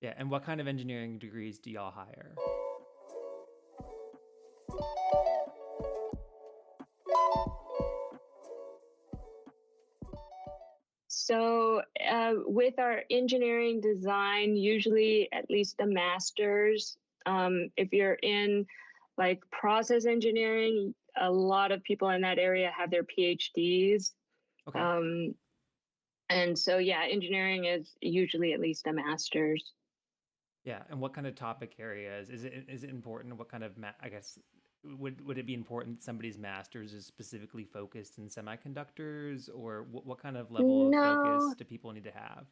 Yeah. And what kind of engineering degrees do y'all hire? So, with our engineering design, usually at least a master's. If you're in like process engineering, a lot of people in that area have their PhDs. Okay. Um, and so, yeah, engineering is usually at least a master's. Yeah. And what kind of topic areas is it important? What kind of I guess would it be important that somebody's master's is specifically focused in semiconductors, or what kind of level of focus No, do people need to have?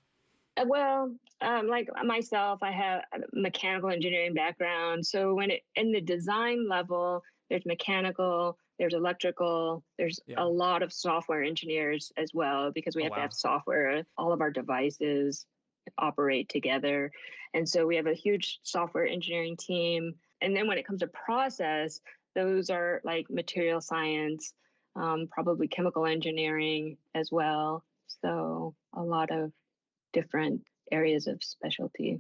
well, like myself, I have a mechanical engineering background. So when it in the design level, there's mechanical, there's electrical, there's a Yeah. lot of software engineers as well because we Oh have to have wow. software. All of our devices operate together, and so we have a huge software engineering team. And then when it comes to process, those are like material science, probably chemical engineering as well. So a lot of different areas of specialty.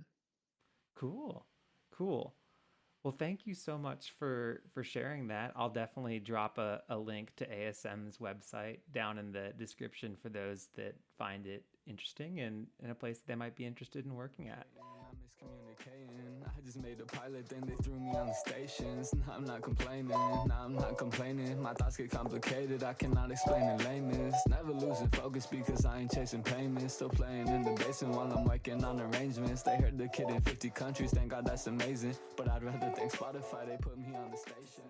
Cool. Cool. Well, thank you so much for sharing that. I'll definitely drop a link to ASM's website down in the description for those that find it interesting and in a place that they might be interested in working at. I'm miscommunicating. I just made a pilot, then they threw me on the stations. Nah, I'm not complaining. Nah, I'm not complaining. My thoughts get complicated. I cannot explain in layman's. Never losing focus because I ain't chasing payments. Still playing in the basement while I'm working on arrangements. They heard the kid in 50 countries. Thank God that's amazing. But I'd rather thank Spotify. They put me on the station.